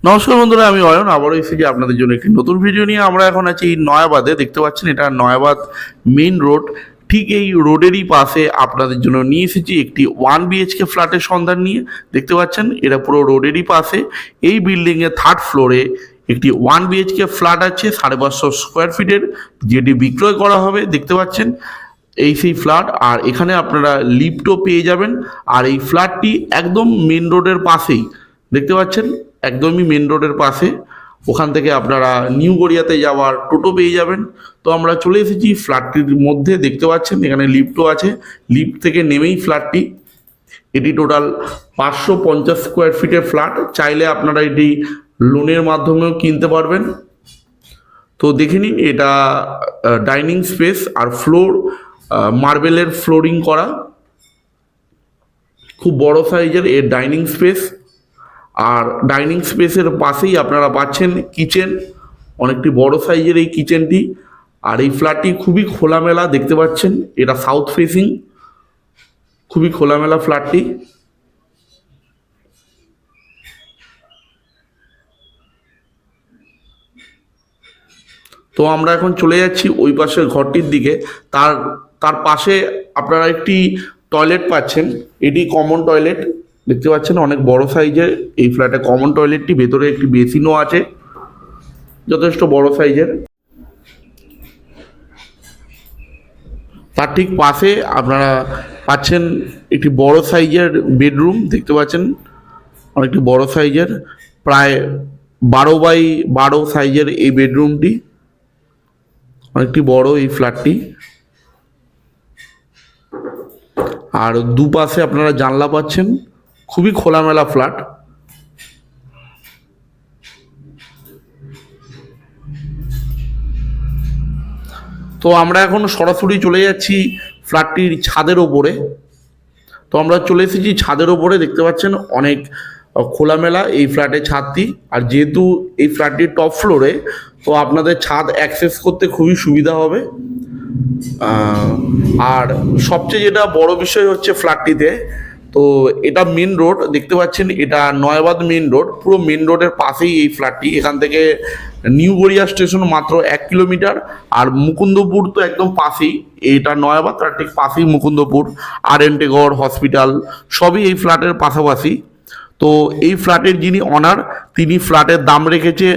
নমস্কার বন্ধুরা, আমি অয়ন আবারও এসেছি আপনাদের জন্য একটি নতুন ভিডিও নিয়ে। আমরা এখন আছি নয়াবাদে। দেখতে পাচ্ছেন এটা নয়াবাদ মেইন রোড। ঠিক এই রোডেরই পাশে আপনাদের জন্য নিয়ে এসেছি একটি 1 BHK ফ্ল্যাটের সন্ধান নিয়ে। দেখতে পাচ্ছেন এটা পুরো রোডেরই পাশে। এই বিল্ডিংয়ের 3rd ফ্লোরে একটি 1 BHK ফ্ল্যাট আছে 550 স্কোয়ার ফিটের, যেটি বিক্রয় করা হবে। দেখতে পাচ্ছেন এই সেই ফ্ল্যাট, আর এখানে আপনারা লিফটও পেয়ে যাবেন। আর এই ফ্ল্যাটটি একদম মেন রোডের পাশেই, দেখতে পাচ্ছেন একদমই মেন রোডের পাশে। ওখান থেকে আপনারা নিউ গড়িয়াতে যাওয়ার টোটো পেয়ে যাবেন। তো আমরা চলে এসেছি ফ্ল্যাটটির মধ্যে। দেখতে পাচ্ছেন এখানে লিফটও আছে, লিফট থেকে নেমেই ফ্ল্যাটটি। এটি টোটাল 550 স্কোয়ার ফিটের ফ্ল্যাট। চাইলে আপনারা এটি লোনের মাধ্যমেও কিনতে পারবেন। তো দেখে নিন, এটা ডাইনিং স্পেস আর ফ্লোর মার্বেলের ফ্লোরিং করা, খুব বড় সাইজের এর ডাইনিং স্পেস। আর ডাইনিং স্পেসের পাশেই আপনারা পাচ্ছেন কিচেন, অনেকটি বড় সাইজের এই কিচেনটি। আর এই ফ্ল্যাটটি খুবই খোলামেলা, দেখতে পাচ্ছেন এটা সাউথ ফেসিং, খুবই খোলামেলা ফ্ল্যাটটি। তো আমরা এখন চলে যাচ্ছি ওই পাশের ঘরটির দিকে। তার তার পাশে আপনারা একটি টয়লেট পাচ্ছেন, এটি কমন টয়লেট। দেখতে পাচ্ছেন অনেক বড় সাইজের এই ফ্ল্যাটে কমন টয়লেটটি, ভেতরে একটি বেসিনও আছে যথেষ্ট বড় সাইজের। তার ঠিক পাশে আপনারা পাচ্ছেন একটি বড় সাইজের বেডরুম। দেখতে পাচ্ছেন অনেকটি বড় সাইজের, প্রায় 12x12 সাইজের এই বেডরুমটি, অনেকটি বড় এই ফ্ল্যাটটি। আর দুপাশে আপনারা জানলা পাচ্ছেন, খুবই খোলামেলা ফ্ল্যাট। তো আমরা এখন সরাসরি চলে যাচ্ছি ফ্ল্যাটটির ছাদের ওপরে। তো আমরা চলে এসেছি ছাদের ওপরে। দেখতে পাচ্ছেন অনেক খোলামেলা এই ফ্ল্যাটের ছাদটি। আর যেহেতু এই ফ্ল্যাটটির টপ ফ্লোরে, তো আপনাদের ছাদ অ্যাক্সেস করতে খুবই সুবিধা হবে। আর সবচেয়ে যেটা বড় বিষয় হচ্ছে ফ্ল্যাটটিতে, তো এটা মেন রোড। দেখতে পাচ্ছেন এটা নয়াবাদ মেন রোড, পুরো মেন রোডের পাশেই এই ফ্ল্যাটটি। এখান থেকে নিউ গড়িয়া স্টেশন মাত্র 1 কিলোমিটার। আর মুকুন্দপুর তো একদম পাশেই, এটা নয়াবাদ তার ঠিক পাশেই মুকুন্দপুর, RN-টেগর হসপিটাল সবই এই ফ্ল্যাটের পাশাপাশি। তো এই ফ্ল্যাটের যিনি অনার, তিনি ফ্ল্যাটের দাম রেখেছে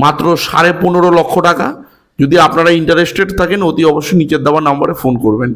মাত্র 15.5 লক্ষ টাকা। যদি আপনারা ইন্টারেস্টেড থাকেন, অতি অবশ্যই নিচের দেওয়া নম্বরে ফোন করবেন।